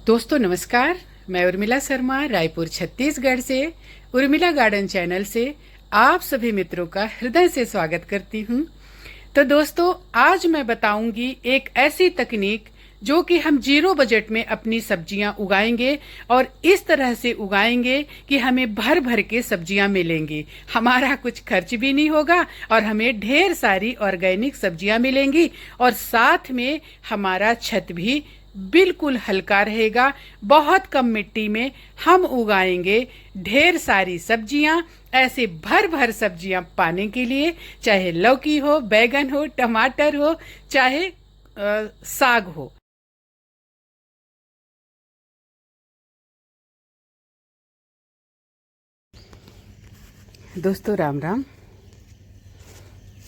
दोस्तों नमस्कार। मैं उर्मिला शर्मा रायपुर छत्तीसगढ़ से उर्मिला गार्डन चैनल से आप सभी मित्रों का हृदय से स्वागत करती हूं। तो दोस्तों आज मैं बताऊंगी एक ऐसी तकनीक जो कि हम जीरो बजट में अपनी सब्जियां उगाएंगे और इस तरह से उगाएंगे कि हमें भर भर के सब्जियां मिलेंगी, हमारा कुछ खर्च भी नहीं होगा और हमें ढेर सारी ऑर्गेनिक सब्जियां मिलेंगी और साथ में हमारा छत भी बिल्कुल हल्का रहेगा। बहुत कम मिट्टी में हम उगाएंगे ढेर सारी सब्जियां। ऐसे भर भर सब्जियां पाने के लिए चाहे लौकी हो, बैगन हो, टमाटर हो, चाहे साग हो। दोस्तों राम राम।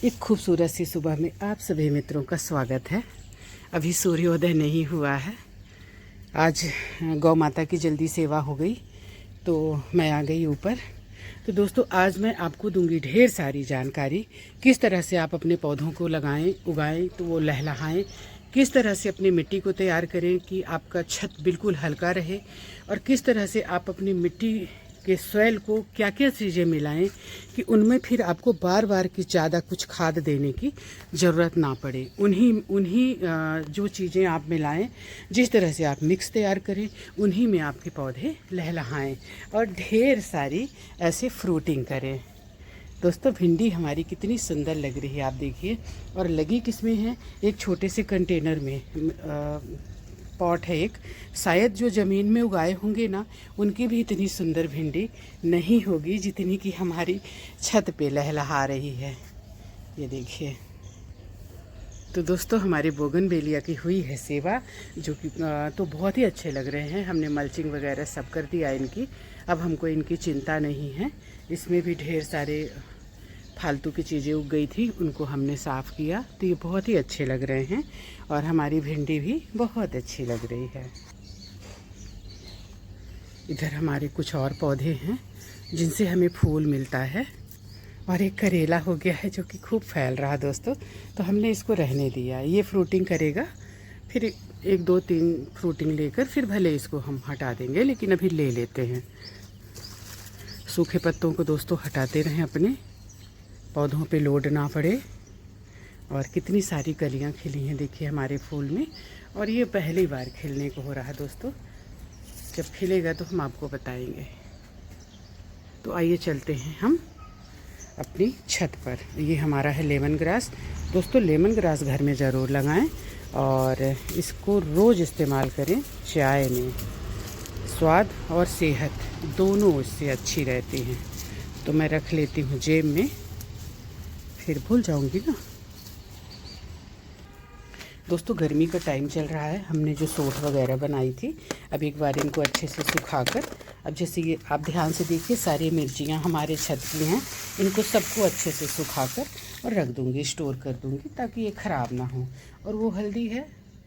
एक खूबसूरत सी सुबह में आप सभी मित्रों का स्वागत है। अभी सूर्योदय नहीं हुआ है। आज गौ माता की जल्दी सेवा हो गई तो मैं आ गई ऊपर। तो दोस्तों आज मैं आपको दूंगी ढेर सारी जानकारी, किस तरह से आप अपने पौधों को लगाएं, उगाएं तो वो लहलहाएं, किस तरह से अपनी मिट्टी को तैयार करें कि आपका छत बिल्कुल हल्का रहे, और किस तरह से आप अपनी मिट्टी के सॉइल को क्या क्या चीज़ें मिलाएं कि उनमें फिर आपको बार बार की ज़्यादा कुछ खाद देने की ज़रूरत ना पड़े। उन्हीं जो चीज़ें आप मिलाएं, जिस तरह से आप मिक्स तैयार करें, उन्हीं में आपके पौधे लहलहाएं और ढेर सारी ऐसे फ्रूटिंग करें। दोस्तों भिंडी हमारी कितनी सुंदर लग रही है, आप देखिए। और लगी किसमें है? एक छोटे से कंटेनर में पॉट है एक। शायद जो ज़मीन में उगाए होंगे ना, उनकी भी इतनी सुंदर भिंडी नहीं होगी जितनी कि हमारी छत पे लहलहा रही है। ये देखिए। तो दोस्तों हमारे बोगनवेलिया की हुई है सेवा, जो कि तो बहुत ही अच्छे लग रहे हैं। हमने मल्चिंग वगैरह सब कर दिया इनकी। अब हमको इनकी चिंता नहीं है। इसमें भी ढेर सारे फालतू की चीज़ें उग गई थी, उनको हमने साफ़ किया तो ये बहुत ही अच्छे लग रहे हैं। और हमारी भिंडी भी बहुत अच्छी लग रही है। इधर हमारे कुछ और पौधे हैं जिनसे हमें फूल मिलता है। और एक करेला हो गया है जो कि खूब फैल रहा है दोस्तों, तो हमने इसको रहने दिया। ये फ्रूटिंग करेगा, फिर एक दो तीन फ्रूटिंग लेकर फिर भले इसको हम हटा देंगे, लेकिन अभी ले लेते हैं। सूखे पत्तों को दोस्तों हटाते रहें, अपने पौधों पे लोड ना पड़े। और कितनी सारी कलियां खिली हैं देखिए हमारे फूल में। और ये पहली बार खिलने को हो रहा है दोस्तों। जब खिलेगा तो हम आपको बताएंगे। तो आइए चलते हैं हम अपनी छत पर। ये हमारा है लेमन ग्रास। दोस्तों लेमन ग्रास घर में ज़रूर लगाएं और इसको रोज़ इस्तेमाल करें। चाय में स्वाद और सेहत दोनों इससे अच्छी रहती हैं। तो मैं रख लेती हूँ जेब में, फिर भूल जाऊँगी ना। दोस्तों गर्मी का टाइम चल रहा है। हमने जो सोठ वगैरह बनाई थी, अब एक बार इनको अच्छे से सुखाकर, अब जैसे ये आप ध्यान से देखिए, सारी मिर्चियाँ हमारे छत की हैं। इनको सबको अच्छे से सुखाकर और रख दूँगी, स्टोर कर दूँगी ताकि ये ख़राब ना हो। और वो हल्दी है,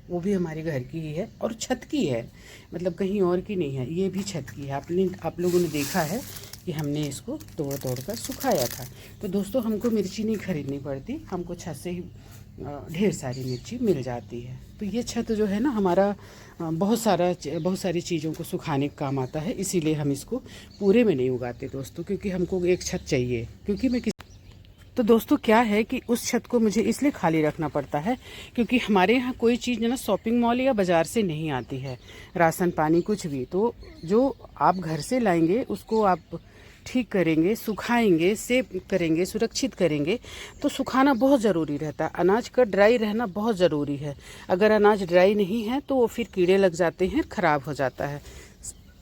वो भी हमारे घर की ही है और छत की है, मतलब कहीं और की नहीं है, ये भी छत की है। आप लोगों ने देखा है कि हमने इसको तोड़ कर सुखाया था। तो दोस्तों हमको मिर्ची नहीं खरीदनी पड़ती, हमको छत से ही ढेर सारी मिर्ची मिल जाती है। तो ये छत जो है ना हमारा बहुत सारी चीज़ों को सुखाने का काम आता है। इसीलिए हम इसको पूरे में नहीं उगाते दोस्तों, क्योंकि हमको एक छत चाहिए। क्योंकि तो दोस्तों क्या है कि उस छत को मुझे इसलिए खाली रखना पड़ता है क्योंकि हमारे यहाँ कोई चीज़ ना शॉपिंग मॉल या बाज़ार से नहीं आती है, राशन पानी कुछ भी। तो जो आप घर से लाएंगे उसको आप ठीक करेंगे, सुखाएंगे, सेव करेंगे, सुरक्षित करेंगे। तो सुखाना बहुत ज़रूरी रहता है। अनाज का ड्राई रहना बहुत ज़रूरी है। अगर अनाज ड्राई नहीं है तो वो फिर कीड़े लग जाते हैं, ख़राब हो जाता है।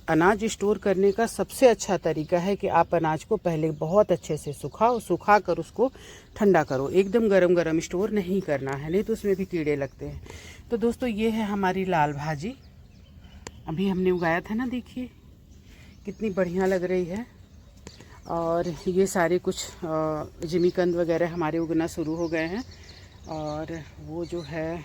अनाज स्टोर करने का सबसे अच्छा तरीका है कि आप अनाज को पहले बहुत अच्छे से सुखाओ, सुखा कर उसको ठंडा करो। एकदम गरम गरम स्टोर नहीं करना है, नहीं तो उसमें भी कीड़े लगते हैं। तो दोस्तों ये है हमारी लाल भाजी, अभी हमने उगाया था ना, देखिए कितनी बढ़िया लग रही है। और ये सारे कुछ जिमीकंद वगैरह हमारे उगना शुरू हो गए हैं। और वो जो है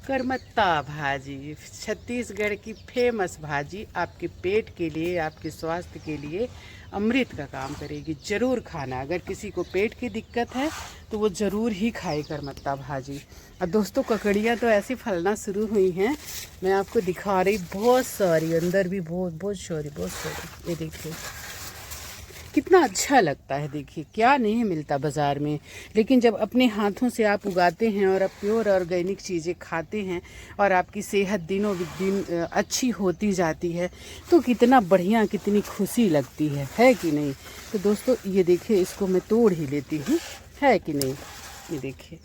करमत्ता भाजी छत्तीसगढ़ की फेमस भाजी आपके पेट के लिए, आपके स्वास्थ्य के लिए अमृत का काम करेगी। ज़रूर खाना, अगर किसी को पेट की दिक्कत है तो वो ज़रूर ही खाए करमत्ता भाजी। और दोस्तों ककड़ियाँ तो ऐसी फलना शुरू हुई हैं, मैं आपको दिखा रही, बहुत सारी, अंदर भी बहुत बहुत सारी। ये देखिए कितना अच्छा लगता है। देखिए क्या नहीं मिलता बाज़ार में, लेकिन जब अपने हाथों से आप उगाते हैं और आप प्योर ऑर्गेनिक चीज़ें खाते हैं और आपकी सेहत दिनों दिन अच्छी होती जाती है तो कितना बढ़िया, कितनी खुशी लगती है कि नहीं। तो दोस्तों ये देखिए, इसको मैं तोड़ ही लेती हूँ, है कि नहीं। ये देखिए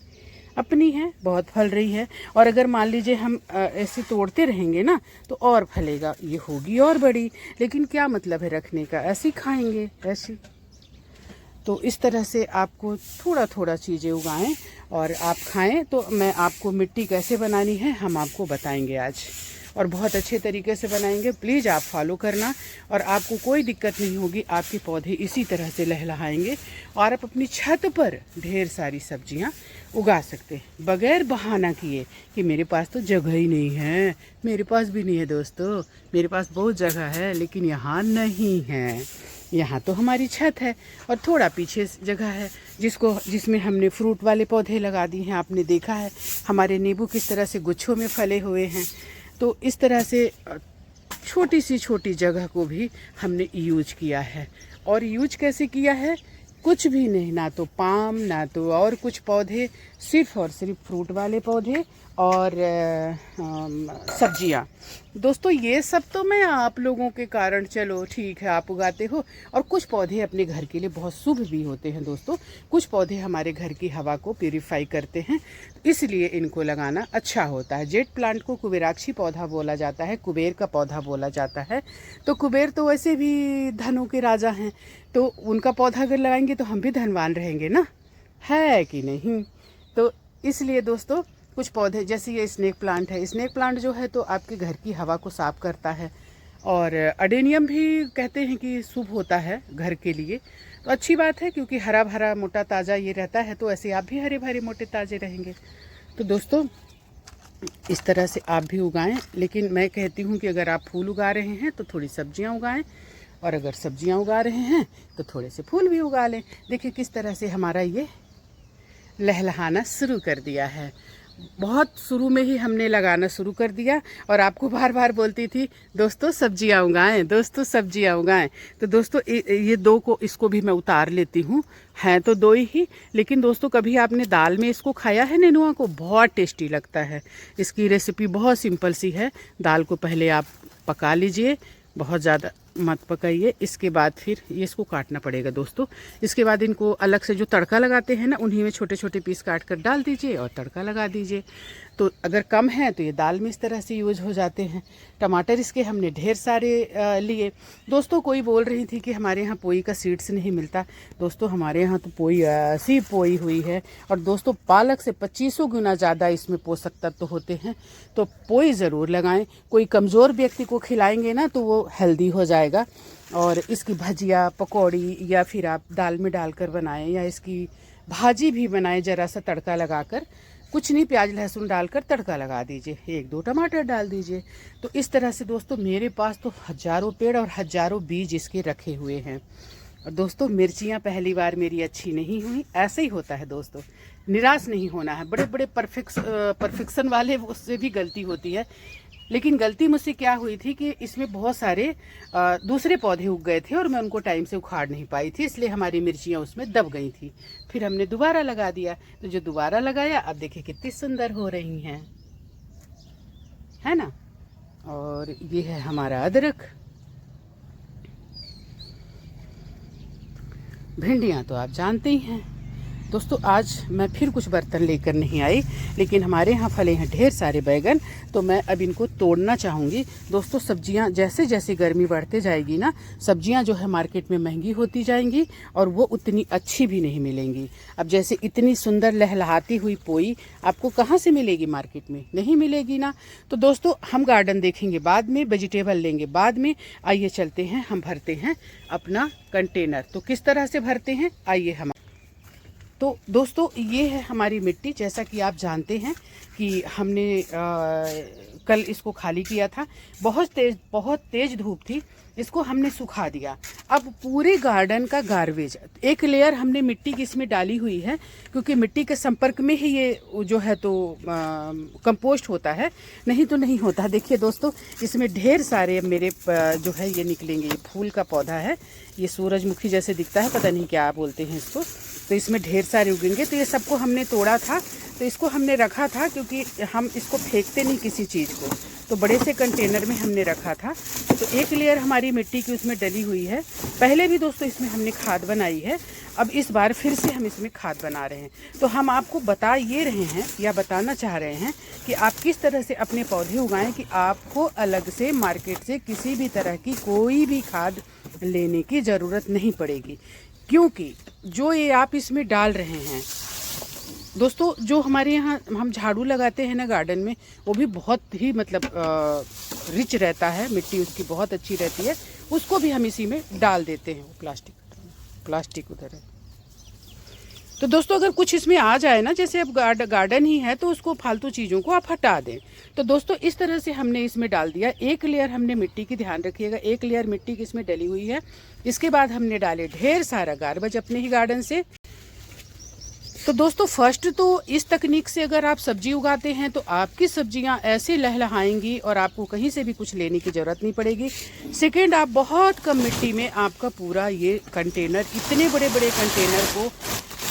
अपनी है, बहुत फल रही है। और अगर मान लीजिए हम ऐसे तोड़ते रहेंगे ना तो और फलेगा, ये होगी और बड़ी, लेकिन क्या मतलब है रखने का, ऐसे ही खाएंगे ऐसे। तो इस तरह से आपको थोड़ा थोड़ा चीज़ें उगाएं और आप खाएं। तो मैं आपको मिट्टी कैसे बनानी है हम आपको बताएंगे आज, और बहुत अच्छे तरीके से बनाएंगे। प्लीज़ आप फॉलो करना और आपको कोई दिक्कत नहीं होगी। आपके पौधे इसी तरह से लहलहाएंगे और आप अपनी छत पर ढेर सारी सब्जियां उगा सकते हैं बगैर बहाना किए कि मेरे पास तो जगह ही नहीं है। मेरे पास भी नहीं है दोस्तों, मेरे पास बहुत जगह है लेकिन यहाँ नहीं है। यहाँ तो हमारी छत है और थोड़ा पीछे जगह है जिसमें हमने फ्रूट वाले पौधे लगा दिए हैं। आपने देखा है हमारे नींबू किस तरह से गुच्छों में फले हुए हैं। तो इस तरह से छोटी जगह को भी हमने यूज किया है। और यूज कैसे किया है, कुछ भी नहीं, ना तो पाम, ना तो और कुछ पौधे, सिर्फ और सिर्फ फ्रूट वाले पौधे और सब्जियां। दोस्तों ये सब तो मैं आप लोगों के कारण, चलो ठीक है आप उगाते हो, और कुछ पौधे अपने घर के लिए बहुत शुभ भी होते हैं दोस्तों। कुछ पौधे हमारे घर की हवा को प्यूरिफाई करते हैं, इसलिए इनको लगाना अच्छा होता है। जेट प्लांट को कुबेराक्षी पौधा बोला जाता है, कुबेर का पौधा बोला जाता है। तो कुबेर तो वैसे भी धनों के राजा हैं, तो उनका पौधा अगर लगाएंगे तो हम भी धनवान रहेंगे ना, है कि नहीं। तो इसलिए दोस्तों कुछ पौधे, जैसे ये स्नेक प्लांट है, स्नेक प्लांट जो है तो आपके घर की हवा को साफ करता है। और अडेनियम भी कहते हैं कि शुभ होता है घर के लिए, तो अच्छी बात है क्योंकि हरा भरा मोटा ताज़ा ये रहता है, तो ऐसे आप भी हरे भरे मोटे ताज़े रहेंगे। तो दोस्तों इस तरह से आप भी उगाएं, लेकिन मैं कहती हूँ कि अगर आप फूल उगा रहे हैं तो थोड़ी सब्जियाँ उगाएं, और अगर सब्जियाँ उगा रहे हैं तो थोड़े से फूल भी उगा लें। देखिए किस तरह से हमारा ये लहलहाना शुरू कर दिया है। बहुत शुरू में ही हमने लगाना शुरू कर दिया, और आपको बार बार बोलती थी दोस्तों सब्जियां उगाएं, दोस्तों सब्जियां उगाएं। तो दोस्तों ये दो को, इसको भी मैं उतार लेती हूँ, हैं तो दो ही, लेकिन दोस्तों कभी आपने दाल में इसको खाया है नेनुआ को, बहुत टेस्टी लगता है। इसकी रेसिपी बहुत सिंपल सी है। दाल को पहले आप पका लीजिए, बहुत ज़्यादा मत पकाइए। इसके बाद फिर ये इसको काटना पड़ेगा दोस्तों। इसके बाद इनको अलग से जो तड़का लगाते हैं ना, उन्हीं में छोटे छोटे पीस काट कर डाल दीजिए और तड़का लगा दीजिए। तो अगर कम है तो ये दाल में इस तरह से यूज हो जाते हैं। टमाटर इसके हमने ढेर सारे लिए। दोस्तों कोई बोल रही थी कि हमारे यहाँ पोई का सीड्स नहीं मिलता। दोस्तों हमारे यहाँ तो पोई ऐसी पोई हुई है, और दोस्तों पालक से 2500 गुना ज़्यादा इसमें पोषक तत्व होते हैं। तो पोई ज़रूर लगाएं। कोई कमज़ोर व्यक्ति को खिलाएंगे ना तो वो हेल्दी हो जाएगा। और इसकी भजिया, पकौड़ी, या फिर आप दाल में डालकर बनाएं, या इसकी भाजी भी बनाएं, ज़रा सा तड़का लगाकर, कुछ नहीं प्याज लहसुन डालकर तड़का लगा दीजिए, 1-2 टमाटर डाल दीजिए। तो इस तरह से दोस्तों मेरे पास तो हज़ारों पेड़ और हज़ारों बीज इसके रखे हुए हैं। और दोस्तों मिर्चियाँ पहली बार मेरी अच्छी नहीं हुई, ऐसे ही होता है दोस्तों, निराश नहीं होना है। बड़े बड़े परफेक्शन वाले, उससे भी गलती होती है। लेकिन गलती मुझसे क्या हुई थी कि इसमें बहुत सारे दूसरे पौधे उग गए थे और मैं उनको टाइम से उखाड़ नहीं पाई थी, इसलिए हमारी मिर्चियाँ उसमें दब गई थी। फिर हमने दोबारा लगा दिया, तो जो दोबारा लगाया अब देखिए कितनी सुंदर हो रही हैं, है ना। और ये है हमारा अदरक। भिंडियाँ तो आप जानते ही हैं दोस्तों। आज मैं फिर कुछ बर्तन लेकर नहीं आई, लेकिन हमारे यहाँ फले हैं ढेर सारे बैगन, तो मैं अब इनको तोड़ना चाहूँगी। दोस्तों सब्जियाँ जैसे जैसे गर्मी बढ़ते जाएगी ना, सब्जियाँ जो है मार्केट में महंगी होती जाएंगी और वो उतनी अच्छी भी नहीं मिलेंगी। अब जैसे इतनी सुंदर लहलहाती हुई पोई आपको कहाँ से मिलेगी, मार्केट में नहीं मिलेगी ना। तो दोस्तों हम गार्डन देखेंगे बाद में, वेजिटेबल लेंगे बाद में। आइए चलते हैं, हम भरते हैं अपना कंटेनर। तो किस तरह से भरते हैं आइए हम। तो दोस्तों ये है हमारी मिट्टी। जैसा कि आप जानते हैं कि हमने कल इसको खाली किया था, बहुत तेज धूप थी, इसको हमने सुखा दिया। अब पूरे गार्डन का गार्बेज, एक लेयर हमने मिट्टी की इसमें डाली हुई है, क्योंकि मिट्टी के संपर्क में ही ये जो है तो कंपोस्ट होता है, नहीं तो नहीं होता। देखिए दोस्तों, इसमें ढेर सारे मेरे जो है ये निकलेंगे। ये फूल का पौधा है, ये सूरजमुखी जैसे दिखता है, पता नहीं क्या बोलते हैं इसको। तो इसमें ढेर सारे उगेंगे। तो ये सबको हमने तोड़ा था, तो इसको हमने रखा था, क्योंकि हम इसको फेंकते नहीं किसी चीज़ को, तो बड़े से कंटेनर में हमने रखा था। तो एक लेयर हमारी मिट्टी की उसमें डली हुई है। पहले भी दोस्तों इसमें हमने खाद बनाई है, अब इस बार फिर से हम इसमें खाद बना रहे हैं। तो हम आपको बता ये रहे हैं या बताना चाह रहे हैं कि आप किस तरह से अपने पौधे उगाएं कि आपको अलग से मार्केट से किसी भी तरह की कोई भी खाद लेने की ज़रूरत नहीं पड़ेगी। क्योंकि जो ये आप इसमें डाल रहे हैं दोस्तों, जो हमारे यहाँ हम झाड़ू लगाते हैं ना गार्डन में, वो भी बहुत ही मतलब रिच रहता है, मिट्टी उसकी बहुत अच्छी रहती है, उसको भी हम इसी में डाल देते हैं। प्लास्टिक उधर है। तो दोस्तों अगर कुछ इसमें आ जाए ना, जैसे अब गार्डन ही है, तो उसको फालतू चीज़ों को आप हटा दें। तो दोस्तों इस तरह से हमने इसमें डाल दिया। एक लेयर हमने मिट्टी की, ध्यान रखिएगा, एक लेयर मिट्टी की इसमें डली हुई है। इसके बाद हमने डाले ढेर सारा गार्बेज अपने ही गार्डन से। तो दोस्तों फर्स्ट तो इस तकनीक से अगर आप सब्जी उगाते हैं तो आपकी सब्जियां ऐसे लहलहाएंगी और आपको कहीं से भी कुछ लेने की ज़रूरत नहीं पड़ेगी। सेकंड, आप बहुत कम मिट्टी में आपका पूरा ये कंटेनर, इतने बड़े बड़े कंटेनर को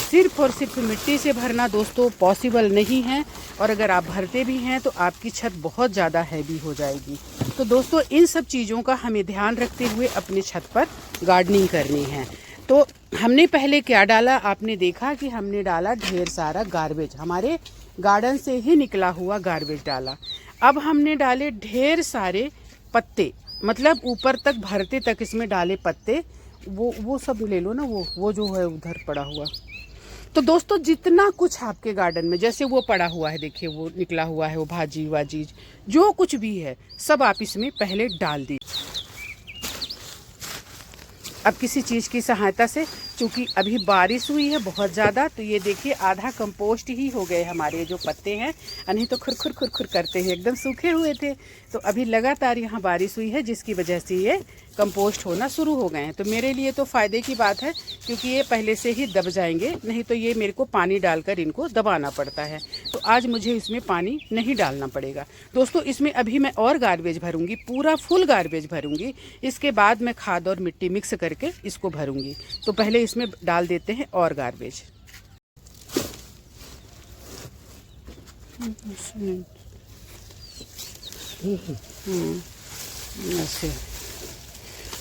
सिर्फ और सिर्फ मिट्टी से भरना दोस्तों पॉसिबल नहीं है, और अगर आप भरते भी हैं तो आपकी छत बहुत ज़्यादा हैवी हो जाएगी। तो दोस्तों इन सब चीज़ों का हमें ध्यान रखते हुए अपनी छत पर गार्डनिंग करनी है। तो हमने पहले क्या डाला, आपने देखा कि हमने डाला ढेर सारा गार्बेज, हमारे गार्डन से ही निकला हुआ गार्बेज डाला। अब हमने डाले ढेर सारे पत्ते, मतलब ऊपर तक भरते तक इसमें डाले पत्ते। वो सब ले लो ना, वो जो है उधर पड़ा हुआ। तो दोस्तों जितना कुछ आपके गार्डन में, जैसे वो पड़ा हुआ है, देखिए वो निकला हुआ है, वो भाजी वाजी जो कुछ भी है, सब आप इसमें पहले डाल दीजिए। अब किसी चीज़ की सहायता से, क्योंकि अभी बारिश हुई है बहुत ज़्यादा, तो ये देखिए आधा कंपोस्ट ही हो गए हमारे जो पत्ते हैं, नहीं तो खुर करते हैं, एकदम सूखे हुए थे। तो अभी लगातार यहाँ बारिश हुई है, जिसकी वजह से ये कंपोस्ट होना शुरू हो गए हैं। तो मेरे लिए तो फ़ायदे की बात है, क्योंकि ये पहले से ही दब जाएंगे, नहीं तो ये मेरे को पानी डालकर इनको दबाना पड़ता है। तो आज मुझे इसमें पानी नहीं डालना पड़ेगा। दोस्तों इसमें अभी मैं और गार्बेज भरूंगी, पूरा फुल गार्बेज भरूंगी। इसके बाद मैं खाद और मिट्टी मिक्स करके इसको भरूंगी। तो पहले इसमें डाल देते हैं और गार्बेज। ऐसे।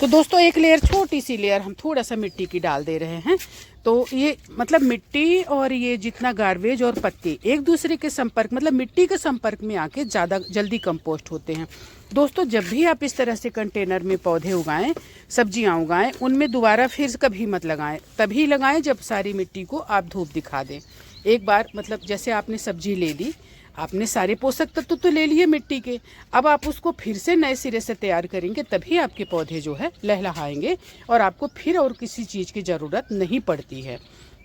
तो दोस्तों एक लेयर, छोटी सी लेयर हम थोड़ा सा मिट्टी की डाल दे रहे हैं। तो ये मतलब मिट्टी और ये जितना गार्बेज और पत्ते एक दूसरे के संपर्क, मतलब मिट्टी के संपर्क में आके ज़्यादा जल्दी कंपोस्ट होते हैं। दोस्तों जब भी आप इस तरह से कंटेनर में पौधे उगाएं, सब्जियां उगाएं, उनमें दोबारा फिर कभी मत लगाएं। तभी लगाएं जब सारी मिट्टी को आप धूप दिखा दें। एक बार मतलब जैसे आपने सब्जी ले ली, आपने सारे पोषक तत्व तो ले लिए मिट्टी के, अब आप उसको फिर से नए सिरे से तैयार करेंगे, तभी आपके पौधे जो है लहलहाएंगे और आपको फिर और किसी चीज़ की ज़रूरत नहीं पड़ती है,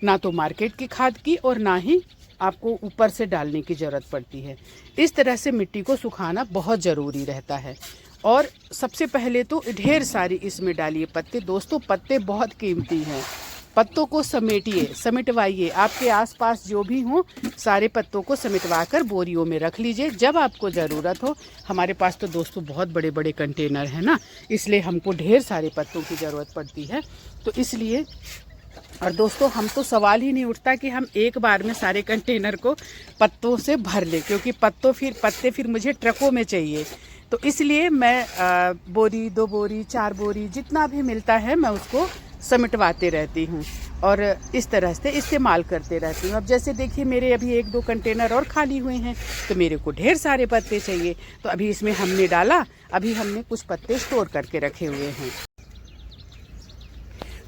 ना तो मार्केट की खाद की और ना ही आपको ऊपर से डालने की ज़रूरत पड़ती है। इस तरह से मिट्टी को सुखाना बहुत ज़रूरी रहता है। और सबसे पहले तो ढेर सारी इसमें डालिए पत्ते। दोस्तों पत्ते बहुत कीमती हैं, पत्तों को समेटिए, समेटवाइए। आपके आसपास जो भी हों सारे पत्तों को समेटवा कर बोरियों में रख लीजिए, जब आपको ज़रूरत हो। हमारे पास तो दोस्तों बहुत बड़े बड़े कंटेनर हैं ना, इसलिए हमको ढेर सारे पत्तों की ज़रूरत पड़ती है। तो इसलिए, और दोस्तों हम तो सवाल ही नहीं उठता कि हम एक बार में सारे कंटेनर को पत्तों से भर लें, क्योंकि पत्ते फिर मुझे ट्रकों में चाहिए। तो इसलिए मैं बोरी, 2 बोरी, 4 बोरी जितना भी मिलता है मैं उसको समेटवाते रहती हूँ और इस तरह से इस्तेमाल करते रहती हूँ। अब जैसे देखिए मेरे अभी 1-2 कंटेनर और खाली हुए हैं, तो मेरे को ढेर सारे पत्ते चाहिए। तो अभी इसमें हमने डाला, अभी हमने कुछ पत्ते स्टोर करके रखे हुए हैं।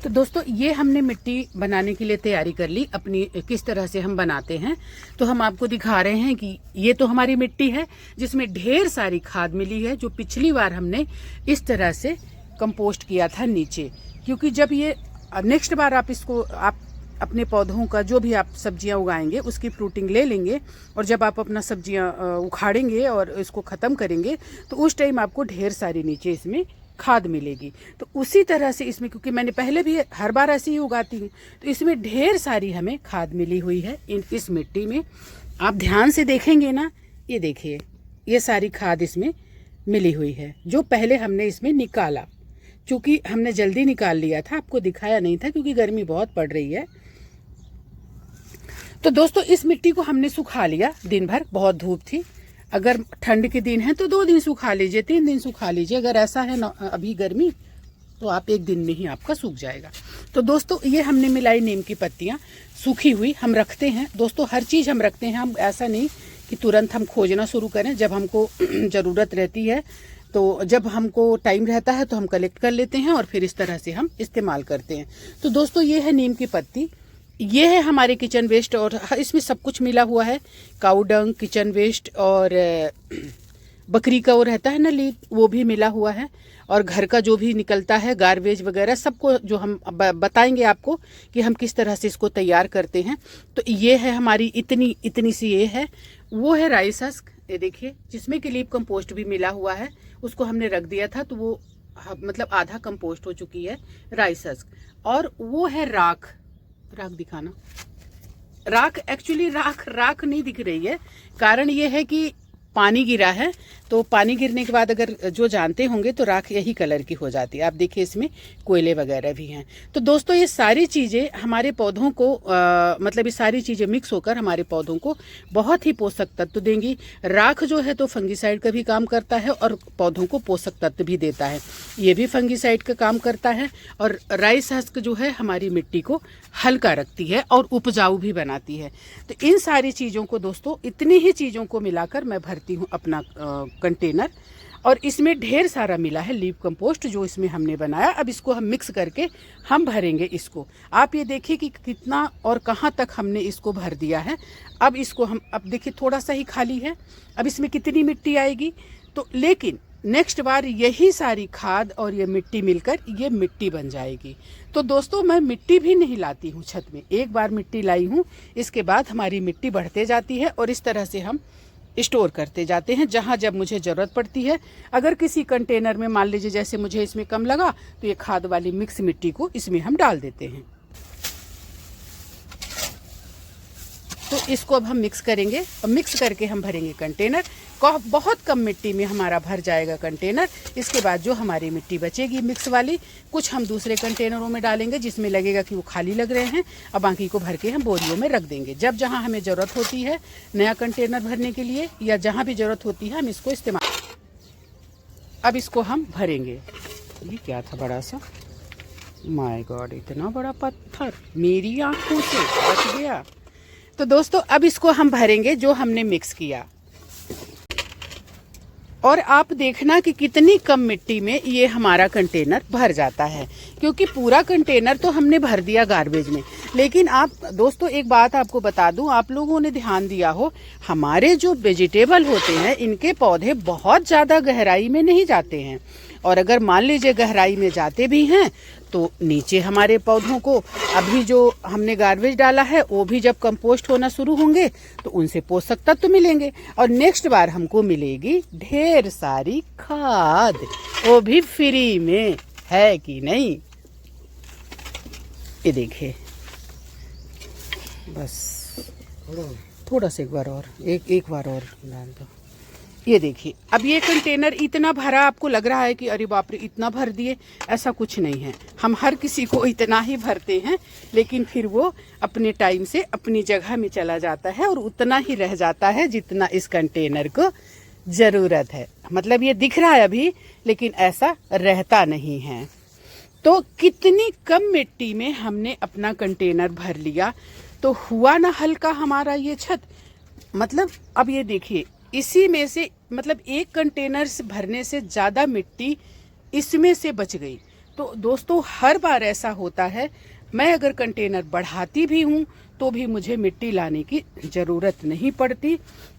तो दोस्तों ये हमने मिट्टी बनाने के लिए तैयारी कर ली अपनी, किस तरह से हम बनाते हैं। तो हम आपको दिखा रहे हैं कि ये तो हमारी मिट्टी है जिसमें ढेर सारी खाद मिली है, जो पिछली बार हमने इस तरह से कंपोस्ट किया था नीचे। क्योंकि जब ये नेक्स्ट बार आप इसको आप अपने पौधों का जो भी आप सब्जियां उगाएंगे उसकी फ्रूटिंग ले लेंगे, और जब आप अपना सब्जियां उखाड़ेंगे और इसको ख़त्म करेंगे तो उस टाइम आपको ढेर सारी नीचे इसमें खाद मिलेगी। तो उसी तरह से इसमें, क्योंकि मैंने पहले भी हर बार ऐसे ही उगाती हूँ, तो इसमें ढेर सारी हमें खाद मिली हुई है इस मिट्टी में। आप ध्यान से देखेंगे ना, ये देखिए ये सारी खाद इसमें मिली हुई है जो पहले हमने इसमें निकाला। चूँकि हमने जल्दी निकाल लिया था, आपको दिखाया नहीं था क्योंकि गर्मी बहुत पड़ रही है। तो दोस्तों इस मिट्टी को हमने सुखा लिया दिन भर, बहुत धूप थी। अगर ठंड के दिन है तो 2 दिन सुखा लीजिए, 3 दिन सुखा लीजिए। अगर ऐसा है अभी गर्मी, तो आप 1 दिन में ही आपका सूख जाएगा। तो दोस्तों ये हमने मिलाई नीम की पत्तियां सूखी हुई, हम रखते हैं दोस्तों, हर चीज़ हम रखते हैं। हम ऐसा नहीं कि तुरंत हम खोजना शुरू करें, जब हमको ज़रूरत रहती है तो जब हमको टाइम रहता है तो हम कलेक्ट कर लेते हैं और फिर इस तरह से हम इस्तेमाल करते हैं। तो दोस्तों ये है नीम की पत्ती, ये है हमारे किचन वेस्ट, और इसमें सब कुछ मिला हुआ है। काऊ डंग, किचन वेस्ट, और बकरी का वो रहता है ना लीद, वो भी मिला हुआ है, और घर का जो भी निकलता है गार्बेज वगैरह सबको, जो हम बताएंगे आपको कि हम किस तरह से इसको तैयार करते हैं। तो ये है हमारी इतनी सी ये है। वो है राइस हस्क, ये देखिए, जिसमें कि लीफ कंपोस्ट भी मिला हुआ है। उसको हमने रख दिया था तो वो मतलब आधा कंपोस्ट हो चुकी है राइस हस्क। और वो है राख दिखाना। राख एक्चुअली राख नहीं दिख रही है, कारण ये है कि पानी गिरा है, तो पानी गिरने के बाद अगर जो जानते होंगे तो राख यही कलर की हो जाती है। आप देखिए इसमें कोयले वगैरह भी हैं। तो दोस्तों ये सारी चीज़ें हमारे पौधों को मतलब ये सारी चीज़ें मिक्स होकर हमारे पौधों को बहुत ही पोषक तत्व देंगी। राख जो है तो फंगीसाइड का भी काम करता है और पौधों को पोषक तत्व भी देता है, ये भी फंगीसाइड का काम करता है। और राइस हस्क जो है हमारी मिट्टी को हल्का रखती है और उपजाऊ भी बनाती है। तो इन सारी चीज़ों को दोस्तों, इतनी ही चीज़ों को मिलाकर मैं भरती हूँ अपना कंटेनर, और इसमें ढेर सारा मिला है लीफ कंपोस्ट जो इसमें हमने बनाया। अब इसको हम मिक्स करके हम भरेंगे इसको। आप ये देखिए कि कितना और कहाँ तक हमने इसको भर दिया है। अब इसको हम, अब देखिए थोड़ा सा ही खाली है, अब इसमें कितनी मिट्टी आएगी। तो लेकिन नेक्स्ट बार यही सारी खाद और ये मिट्टी मिलकर ये मिट्टी बन जाएगी। तो दोस्तों मैं मिट्टी भी नहीं लाती हूँ छत में, एक बार मिट्टी लाई हूँ, इसके बाद हमारी मिट्टी बढ़ते जाती है और इस तरह से हम स्टोर करते जाते हैं जहाँ जब मुझे ज़रूरत पड़ती है। अगर किसी कंटेनर में मान लीजिए जैसे मुझे इसमें कम लगा तो ये खाद वाली मिक्स मिट्टी को इसमें हम डाल देते हैं। तो इसको अब हम मिक्स करेंगे और मिक्स करके हम भरेंगे कंटेनर। बहुत कम मिट्टी में हमारा भर जाएगा कंटेनर। इसके बाद जो हमारी मिट्टी बचेगी मिक्स वाली, कुछ हम दूसरे कंटेनरों में डालेंगे जिसमें लगेगा कि वो खाली लग रहे हैं, और बाकी को भर के हम बोरियों में रख देंगे। जब जहाँ हमें ज़रूरत होती है नया कंटेनर भरने के लिए या जहाँ भी ज़रूरत होती है हम इसको इस्तेमाल। अब इसको हम भरेंगे। ये क्या था बड़ा सा, माय गॉड, इतना बड़ा पत्थर मेरी आँखों से बच गया। तो दोस्तों अब इसको हम भरेंगे जो हमने मिक्स किया, और आप देखना कि कितनी कम मिट्टी में ये हमारा कंटेनर भर जाता है, क्योंकि पूरा कंटेनर तो हमने भर दिया गार्बेज में। लेकिन आप दोस्तों एक बात आपको बता दूं, आप लोगों ने ध्यान दिया हो, हमारे जो वेजिटेबल होते हैं इनके पौधे बहुत ज़्यादा गहराई में नहीं जाते हैं, और अगर मान लीजिए गहराई में जाते भी हैं तो नीचे हमारे पौधों को अभी जो हमने गार्बेज डाला है वो भी जब कंपोस्ट होना शुरू होंगे तो उनसे पोषक तत्व मिलेंगे, और नेक्स्ट बार हमको मिलेगी ढेर सारी खाद, वो भी फ्री में, है कि नहीं। ये देखिए बस थोड़ा सा एक बार और डाल दो। ये देखिए अब ये कंटेनर इतना भरा, आपको लग रहा है कि अरे बाप रे इतना भर दिए, ऐसा कुछ नहीं है। हम हर किसी को इतना ही भरते हैं, लेकिन फिर वो अपने टाइम से अपनी जगह में चला जाता है और उतना ही रह जाता है जितना इस कंटेनर को ज़रूरत है। मतलब ये दिख रहा है अभी, लेकिन ऐसा रहता नहीं है। तो कितनी कम मिट्टी में हमने अपना कंटेनर भर लिया, तो हुआ ना हल्का हमारा ये छत। मतलब अब ये देखिए इसी में से, मतलब एक कंटेनर से भरने से ज़्यादा मिट्टी इसमें से बच गई। तो दोस्तों हर बार ऐसा होता है, मैं अगर कंटेनर बढ़ाती भी हूँ तो भी मुझे मिट्टी लाने की ज़रूरत नहीं पड़ती।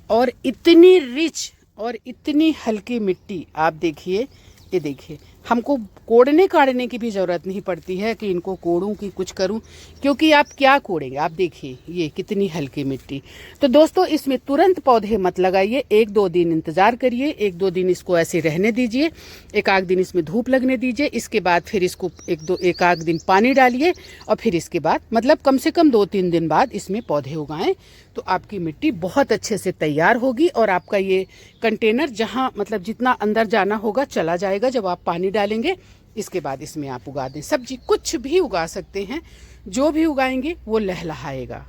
और इतनी रिच और इतनी हल्की मिट्टी आप देखिए, ये देखिए हमको कोड़ने काटने की भी ज़रूरत नहीं पड़ती है कि इनको कोड़ूं कि कुछ करूं, क्योंकि आप क्या कोड़ेंगे। आप देखिए ये कितनी हल्की मिट्टी। तो दोस्तों इसमें तुरंत पौधे मत लगाइए, 1-2 दिन इंतज़ार करिए, 1-2 दिन इसको ऐसे रहने दीजिए, 1-8 दिन इसमें धूप लगने दीजिए। इसके बाद फिर इसको 1-8 दिन पानी डालिए और फिर इसके बाद मतलब कम से कम 2-3 दिन बाद इसमें पौधे उगाएं, तो आपकी मिट्टी बहुत अच्छे से तैयार होगी और आपका ये कंटेनर जहाँ मतलब जितना अंदर जाना होगा चला जाएगा जब आप पानी डालेंगे। इसके बाद इसमें आप उगा दें सब्जी, कुछ भी उगा सकते हैं, जो भी उगाएंगे वो लहलहाएगा।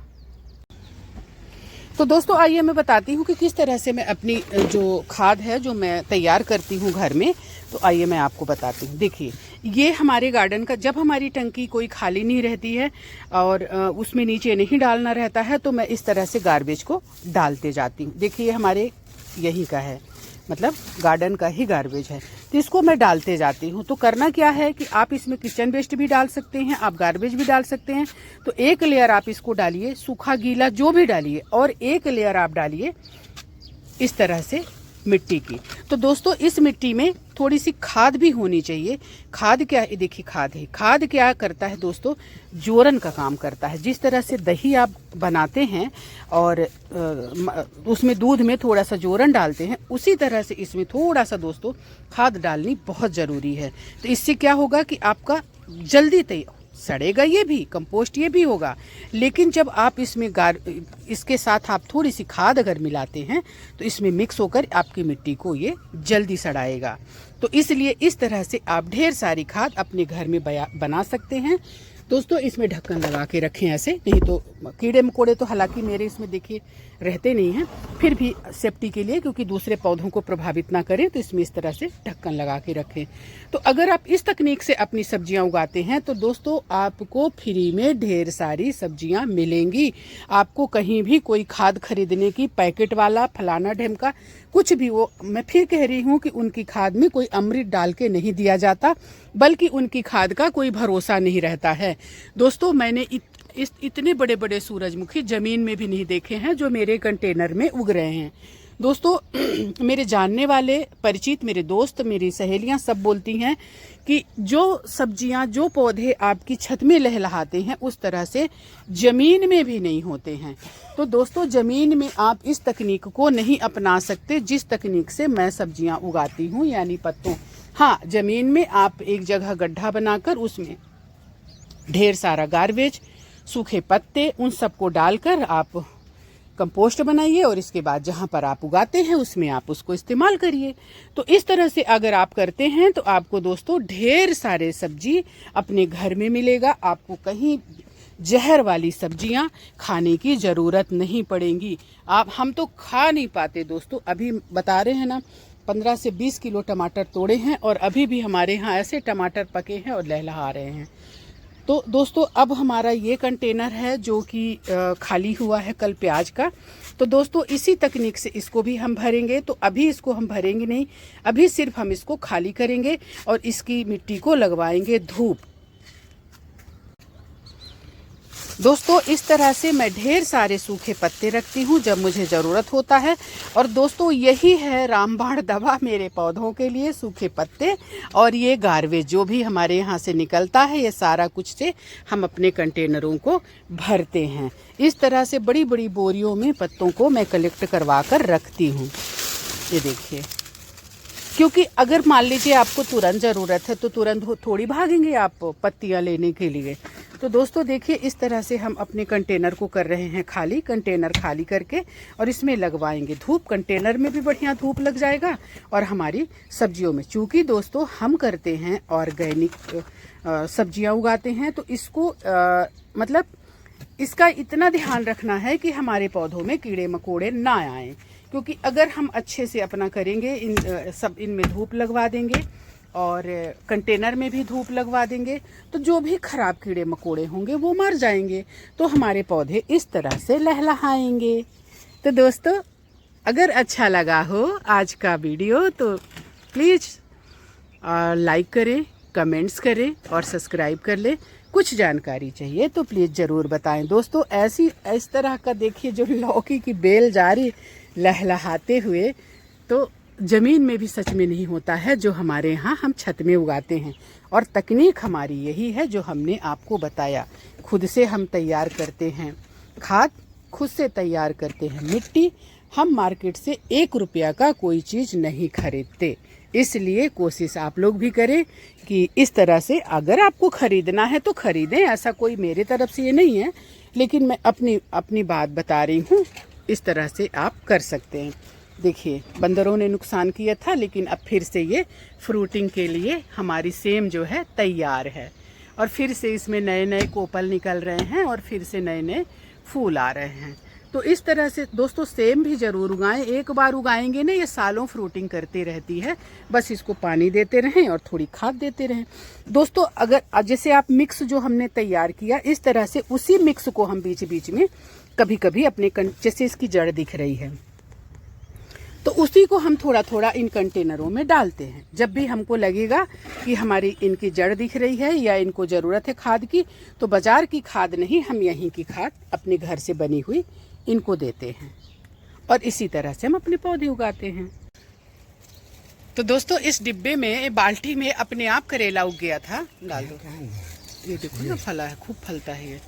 तो दोस्तों आइए मैं बताती हूँ कि किस तरह से मैं अपनी जो खाद है जो मैं तैयार करती हूँ घर में। तो आइए मैं आपको बताती हूँ। देखिए ये हमारे गार्डन का, जब हमारी टंकी कोई खाली नहीं रहती है और उसमें नीचे नहीं डालना रहता है तो मैं इस तरह से गार्बेज को डालते जाती हूँ। देखिए ये हमारे यहीं का है, मतलब गार्डन का ही गार्बेज है, तो इसको मैं डालते जाती हूँ। तो करना क्या है कि आप इसमें किचन वेस्ट भी डाल सकते हैं, आप गार्बेज भी डाल सकते हैं। तो एक लेयर आप इसको डालिए, सूखा गीला जो भी डालिए, और एक लेयर आप डालिए इस तरह से मिट्टी की। तो दोस्तों इस मिट्टी में थोड़ी सी खाद भी होनी चाहिए। खाद क्या है, देखिए खाद है, खाद क्या करता है दोस्तों, जोरन का काम करता है। जिस तरह से दही आप बनाते हैं और उसमें दूध में थोड़ा सा जोरन डालते हैं, उसी तरह से इसमें थोड़ा सा दोस्तों खाद डालनी बहुत ज़रूरी है। तो इससे क्या होगा कि आपका जल्दी तैयार सड़ेगा, ये भी कंपोस्ट ये भी होगा, लेकिन जब आप इसमें इसके साथ आप थोड़ी सी खाद अगर मिलाते हैं तो इसमें मिक्स होकर आपकी मिट्टी को ये जल्दी सड़ाएगा। तो इसलिए इस तरह से आप ढेर सारी खाद अपने घर में बना सकते हैं। दोस्तों इसमें ढक्कन लगा के रखें ऐसे, नहीं तो कीड़े मकोड़े तो हालांकि मेरे इसमें देखिए रहते नहीं हैं, फिर भी सेफ्टी के लिए, क्योंकि दूसरे पौधों को प्रभावित ना करें, तो इसमें इस तरह से ढक्कन लगा के रखें। तो अगर आप इस तकनीक से अपनी सब्जियां उगाते हैं तो दोस्तों आपको फ्री में ढेर सारी सब्जियां मिलेंगी। आपको कहीं भी कोई खाद खरीदने की, पैकेट वाला फलाना ढेमका कुछ भी, वो मैं फिर कह रही हूँ कि उनकी खाद में कोई अमृत डाल के नहीं दिया जाता, बल्कि उनकी खाद का कोई भरोसा नहीं रहता है। दोस्तों मैंने इतने बड़े बड़े सूरजमुखी जमीन में भी नहीं देखे हैं जो मेरे कंटेनर में उग रहे हैं। दोस्तों मेरे जानने वाले, परिचित, मेरे दोस्त, मेरी सहेलियां सब बोलती हैं कि जो सब्जियां, जो पौधे आपकी छत में लहलहाते हैं उस तरह से जमीन में भी नहीं होते हैं। तो दोस्तों जमीन में आप इस तकनीक को नहीं अपना सकते जिस तकनीक से मैं सब्जियां उगाती हूँ, यानी पत्तों। हाँ, जमीन में आप एक जगह गड्ढा बनाकर उसमें ढेर सारा गार्बेज, सूखे पत्ते, उन सबको डालकर आप कंपोस्ट बनाइए और इसके बाद जहां पर आप उगाते हैं उसमें आप उसको इस्तेमाल करिए। तो इस तरह से अगर आप करते हैं तो आपको दोस्तों ढेर सारे सब्जी अपने घर में मिलेगा। आपको कहीं जहर वाली सब्जियां खाने की ज़रूरत नहीं पड़ेंगी। हम तो खा नहीं पाते दोस्तों। अभी बता रहे हैं ना, 15 से 20 किलो टमाटर तोड़े हैं और अभी भी हमारे यहाँ ऐसे टमाटर पके हैं और लहलहा रहे हैं। तो दोस्तों अब हमारा ये कंटेनर है जो कि खाली हुआ है कल प्याज का। तो दोस्तों इसी तकनीक से इसको भी हम भरेंगे। तो अभी इसको हम भरेंगे नहीं, अभी सिर्फ हम इसको खाली करेंगे और इसकी मिट्टी को लगवाएंगे धूप। दोस्तों इस तरह से मैं ढेर सारे सूखे पत्ते रखती हूँ जब मुझे ज़रूरत होता है। और दोस्तों यही है रामबाण दवा मेरे पौधों के लिए, सूखे पत्ते और ये गार्बेज जो भी हमारे यहाँ से निकलता है, ये सारा कुछ से हम अपने कंटेनरों को भरते हैं। इस तरह से बड़ी बड़ी बोरियों में पत्तों को मैं कलेक्ट करवा कर रखती हूँ। ये देखिए, क्योंकि अगर मान लीजिए आपको तुरंत ज़रूरत है तो तुरंत थोड़ी भागेंगे आप पत्तियाँ लेने के लिए। तो दोस्तों देखिए इस तरह से हम अपने कंटेनर को कर रहे हैं खाली, कंटेनर खाली करके और इसमें लगवाएंगे धूप। कंटेनर में भी बढ़िया धूप लग जाएगा और हमारी सब्जियों में, चूँकि दोस्तों हम करते हैं ऑर्गेनिक सब्जियां उगाते हैं, तो इसको मतलब इसका इतना ध्यान रखना है कि हमारे पौधों में कीड़े मकोड़े ना आएँ। क्योंकि अगर हम अच्छे से अपना करेंगे, इनमें धूप लगवा देंगे और कंटेनर में भी धूप लगवा देंगे, तो जो भी खराब कीड़े मकोड़े होंगे वो मर जाएंगे, तो हमारे पौधे इस तरह से लहलहाएंगे। तो दोस्तों अगर अच्छा लगा हो आज का वीडियो तो प्लीज़ लाइक करें, कमेंट्स करें और सब्सक्राइब कर लें। कुछ जानकारी चाहिए तो प्लीज़ ज़रूर बताएं। दोस्तों इस तरह का देखिए जो लौकी की बेल जा रही लहलहाते हुए, तो ज़मीन में भी सच में नहीं होता है जो हमारे यहाँ हम छत में उगाते हैं। और तकनीक हमारी यही है जो हमने आपको बताया। खुद से हम तैयार करते हैं खाद, खुद से तैयार करते हैं मिट्टी। हम मार्केट से 1 रुपया का कोई चीज़ नहीं खरीदते। इसलिए कोशिश आप लोग भी करें कि इस तरह से अगर आपको ख़रीदना है तो ख़रीदें, ऐसा कोई मेरे तरफ से ये नहीं है, लेकिन मैं अपनी बात बता रही हूँ। इस तरह से आप कर सकते हैं। देखिए बंदरों ने नुकसान किया था, लेकिन अब फिर से ये फ्रूटिंग के लिए हमारी सेम जो है तैयार है। और फिर से इसमें नए नए कोपल निकल रहे हैं और फिर से नए नए फूल आ रहे हैं। तो इस तरह से दोस्तों सेम भी ज़रूर उगाएं। एक बार उगाएंगे ना, ये सालों फ्रूटिंग करती रहती है। बस इसको पानी देते रहें और थोड़ी खाद देते रहें। दोस्तों अगर जैसे आप मिक्स जो हमने तैयार किया, इस तरह से उसी मिक्स को हम बीच बीच में कभी कभी अपने जैसे इसकी जड़ दिख रही है तो उसी को हम थोड़ा थोड़ा इन कंटेनरों में डालते हैं। जब भी हमको लगेगा कि हमारी इनकी जड़ दिख रही है या इनको ज़रूरत है खाद की, तो बाज़ार की खाद नहीं, हम यहीं की खाद अपने घर से बनी हुई इनको देते हैं। और इसी तरह से हम अपने पौधे उगाते हैं। तो दोस्तों इस डिब्बे में, बाल्टी में अपने आप करेला उग गया था। डाल दो, ये देखो ना फला है, खूब फलता है ये।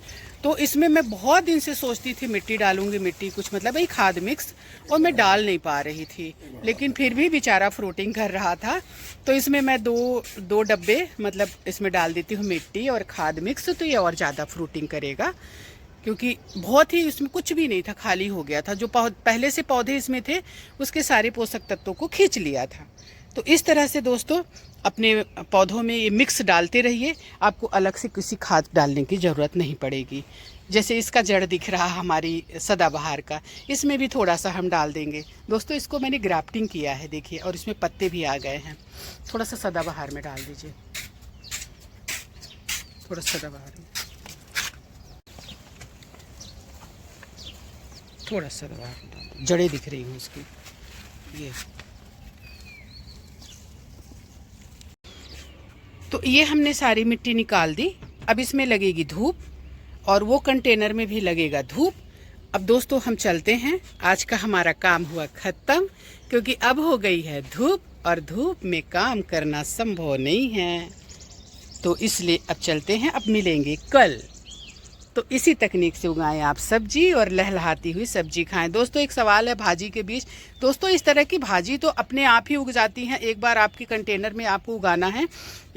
तो इसमें मैं बहुत दिन से सोचती थी मिट्टी डालूंगी, मिट्टी कुछ मतलब भाई खाद मिक्स, और मैं डाल नहीं पा रही थी। लेकिन फिर भी बेचारा फ्रूटिंग कर रहा था, तो इसमें मैं दो डब्बे मतलब इसमें डाल देती हूँ मिट्टी और खाद मिक्स। तो ये और ज़्यादा फ्रूटिंग करेगा, क्योंकि बहुत ही इसमें कुछ भी नहीं था, खाली हो गया था। जो पहले से पौधे इसमें थे उसके सारे पोषक तत्वों को खींच लिया था। तो इस तरह से दोस्तों अपने पौधों में ये मिक्स डालते रहिए, आपको अलग से किसी खाद डालने की ज़रूरत नहीं पड़ेगी। जैसे इसका जड़ दिख रहा हमारी सदाबहार का, इसमें भी थोड़ा सा हम डाल देंगे। दोस्तों इसको मैंने ग्राफ्टिंग किया है देखिए, और इसमें पत्ते भी आ गए हैं। थोड़ा सा सदाबहार में डाल दीजिए, थोड़ा सदाबहार में, थोड़ा सदाबहार, जड़ें दिख रही हैं उसकी। ये तो ये हमने सारी मिट्टी निकाल दी। अब इसमें लगेगी धूप और वो कंटेनर में भी लगेगा धूप। अब दोस्तों हम चलते हैं, आज का हमारा काम हुआ ख़त्म, क्योंकि अब हो गई है धूप और धूप में काम करना संभव नहीं है। तो इसलिए अब चलते हैं, अब मिलेंगे कल। तो इसी तकनीक से उगाएं आप सब्जी और लहलहाती हुई सब्जी खाएं। दोस्तों एक सवाल है भाजी के बीच। दोस्तों इस तरह की भाजी तो अपने आप ही उग जाती हैं। एक बार आपके कंटेनर में आपको उगाना है,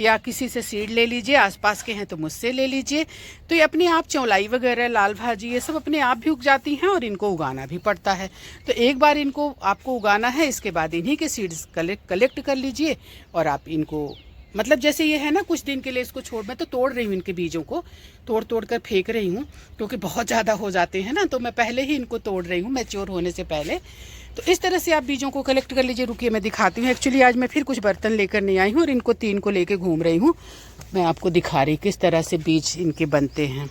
या किसी से सीड ले लीजिए, आसपास के हैं तो मुझसे ले लीजिए। तो ये अपने आप चौलाई वगैरह, लाल भाजी, ये सब अपने आप भी उग जाती हैं और इनको उगाना भी पड़ता है। तो एक बार इनको आपको उगाना है, इसके बाद इन्हीं के सीड्स कलेक्ट कर लीजिए और आप इनको मतलब जैसे ये है ना, कुछ दिन के लिए इसको मैं तो तोड़ रही हूँ, इनके बीजों को तोड़ कर फेंक रही हूँ, क्योंकि बहुत ज़्यादा हो जाते हैं ना, तो मैं पहले ही इनको तोड़ रही हूँ मैच्योर होने से पहले। तो इस तरह से आप बीजों को कलेक्ट कर लीजिए। रुकिए मैं दिखाती हूँ। एक्चुअली आज मैं फिर कुछ बर्तन लेकर नहीं आई हूँ और इनको 3 को लेके घूम रही हूँ। मैं आपको दिखा रही किस तरह से बीज इनके बनते हैं।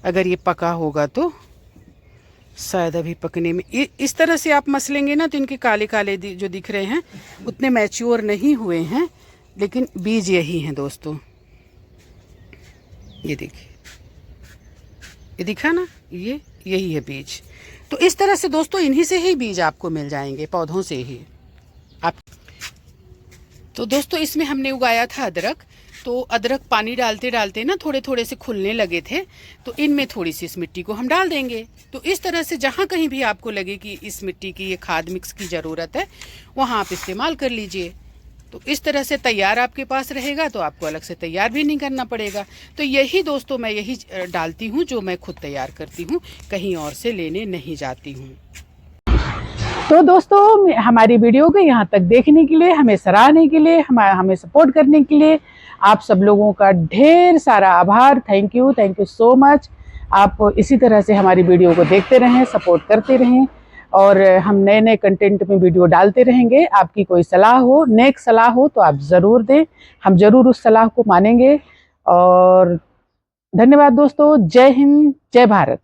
अगर ये पका होगा तो शायद अभी पकने में, इस तरह से आप मसलेंगे ना तो इनके काले काले जो दिख रहे हैं उतने मैच्योर नहीं हुए हैं, लेकिन बीज यही हैं दोस्तों। ये देखिए, ये दिखा ना, ये यही है बीज। तो इस तरह से दोस्तों इन्हीं से ही बीज आपको मिल जाएंगे, पौधों से ही आप। तो दोस्तों इसमें हमने उगाया था अदरक। तो अदरक पानी डालते डालते ना थोड़े थोड़े से खुलने लगे थे, तो इनमें थोड़ी सी इस मिट्टी को हम डाल देंगे। तो इस तरह से जहाँ कहीं भी आपको लगे कि इस मिट्टी की, ये खाद मिक्स की ज़रूरत है, वहाँ आप इस्तेमाल कर लीजिए। तो इस तरह से तैयार आपके पास रहेगा, तो आपको अलग से तैयार भी नहीं करना पड़ेगा। तो यही दोस्तों मैं यही डालती हूँ जो मैं खुद तैयार करती हूँ, कहीं और से लेने नहीं जाती हूँ। तो दोस्तों हमारी वीडियो को यहाँ तक देखने के लिए, हमें सराहने के लिए, हमें सपोर्ट करने के लिए आप सब लोगों का ढेर सारा आभार। Thank you so much. आप इसी तरह से हमारी वीडियो को देखते रहें, सपोर्ट करते रहें, और हम नए नए कंटेंट में वीडियो डालते रहेंगे। आपकी कोई सलाह हो, नेक सलाह हो तो आप ज़रूर दें, हम ज़रूर उस सलाह को मानेंगे। और धन्यवाद दोस्तों। जय हिंद, जय भारत।